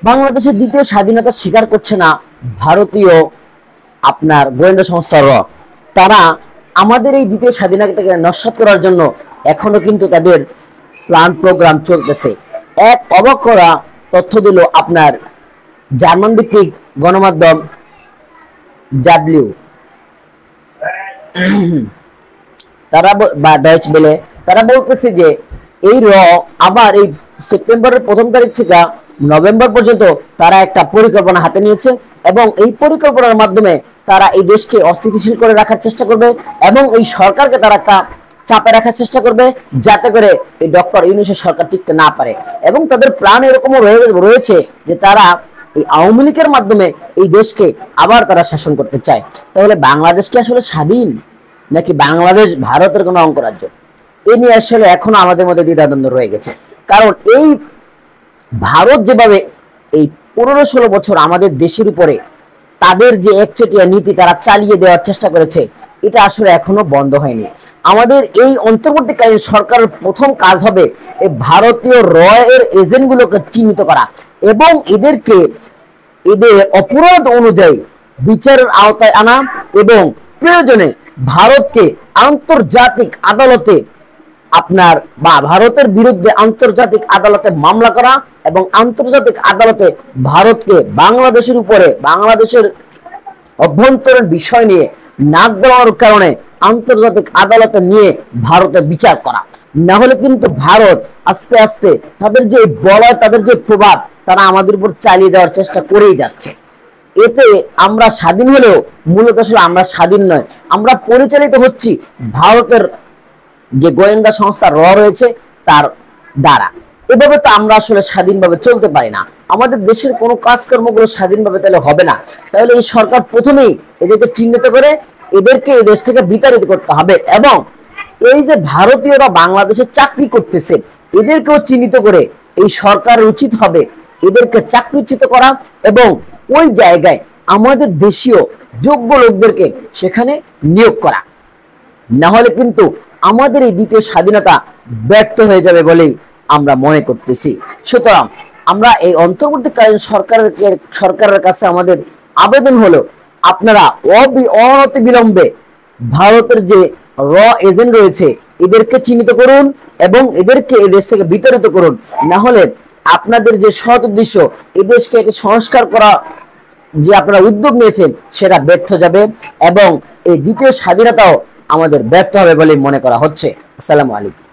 বাংলাদেশের দ্বিতীয় স্বাধীনতা স্বীকার করছে না ভারতীয় আপনার গোয়েন্দা সংস্থা র। তারা আমাদের এই দ্বিতীয় স্বাধীনতাকে নস্যাৎ করার জন্য এখনো কিন্তু তাদের প্ল্যান প্রোগ্রাম চলতেছে। এক অবাক করা তথ্য দিল আপনার জার্মান ভিত্তিক গণমাধ্যম ডাব্লিউ, তারা বা ডয়েচ বেলে, তারা বলতেছে যে এই র আবার এই সেপ্টেম্বরের 1 তারিখ থেকে নভেম্বর পর্যন্ত তারা একটা পরিকল্পনা হাতে নিয়েছে এবং এই পরিকল্পনার মাধ্যমে তারা এই দেশকে অস্থিতিশীল করে রাখার চেষ্টা করবে এবং এই সরকারকে তারা একটা চাপে রাখার চেষ্টা করবে যাতে করে এই ডক্টর ইউনূসের সরকার টিকতে না পারে। এবং তাদের প্ল্যান এরকমও রয়েছে যে তারা এই আওয়ামী লীগের মাধ্যমে এই দেশকে আবার তারা শাসন করতে চায়। তাহলে বাংলাদেশ কি আসলে স্বাধীন নাকি বাংলাদেশ ভারতের কোনো অঙ্গরাজ্য? এ নিয়ে আসলে এখনো আমাদের মধ্যে দ্বিধাদ্বন্দ্ব রয়ে গেছে। কারণ এই ভারত যেভাবে এই 15-16 বছর আমাদের দেশের উপরে তাদের যে একচেটিয়া নীতি তারা চালিয়ে দেওয়ার চেষ্টা করেছে, এটা আসলে এখনো বন্ধ হয়নি। আমাদের এই অন্তর্বর্তীকালীন সরকারের প্রথম কাজ হবে এই ভারতীয় র এর এজেন্টগুলোকে চিহ্নিত করা এবং এদেরকে এদের অপরাধ অনুযায়ী বিচারের আওতায় আনা এবং প্রয়োজনে ভারতকে আন্তর্জাতিক আদালতে আপনার বা ভারতের বিরুদ্ধে আন্তর্জাতিক আদালতে মামলা করা এবং আন্তর্জাতিক আদালতে ভারতকে বাংলাদেশের উপরে বাংলাদেশের অভ্যন্তরীণ বিষয় নিয়ে নাক গলানোর কারণে আন্তর্জাতিক আদালতে নিয়ে ভারতের বিচার করা। না হলে কিন্তু ভারত আস্তে আস্তে তাদের যে বলয় তাদের যে প্রভাব তারা আমাদের উপর চালিয়ে যাওয়ার চেষ্টা করেই যাচ্ছে। এতে আমরা স্বাধীন হলেও মূলত আসলে আমরা স্বাধীন নয়, আমরা পরিচালিত হচ্ছি ভারতের যে গোয়েন্দা সংস্থা র রয়েছে তার দ্বারা। এভাবে তো আমরা আসলে স্বাধীনভাবে চলতে পারি না। আমাদের দেশের কোনো কাজকর্মগুলো স্বাধীনভাবে তাহলে হবে না। তাহলে এই সরকার প্রথমেই এদেরকে চিহ্নিত করে এদেরকে এই দেশ থেকে বিতাড়িত করতে হবে এবং এই যে ভারতীয়রা বাংলাদেশে চাকরি করতেছে এদেরকেও চিহ্নিত করে এই সরকারের উচিত হবে এদেরকে চাকরিচ্যুত করা এবং ওই জায়গায় আমাদের দেশীয় যোগ্য লোকদেরকে সেখানে নিয়োগ করা। না হলে কিন্তু আমাদের এই দ্বিতীয় স্বাধীনতা ব্যর্থ হয়ে যাবে বলেই আমরা মনে করতেছি। সুতরাং আমরা এই অন্তর্বর্তীকালীন সরকারের কাছে আমাদের আবেদন হলো আপনারা অনতি বিলম্বে ভারতের যে র এজেন্ট রয়েছে এদেরকে চিহ্নিত করুন এবং এদেরকে এই দেশ থেকে বিতাড়িত করুন। না হলে আপনাদের যে সৎ উদ্দেশ্য এই দেশকে একটি সংস্কার করা যে আপনারা উদ্যোগ নিয়েছেন সেটা ব্যর্থ যাবে এবং এই দ্বিতীয় স্বাধীনতাও আমাদের ব্যর্থ হবে বলে মনে করা হচ্ছে। আসসালামু আলাইকুম।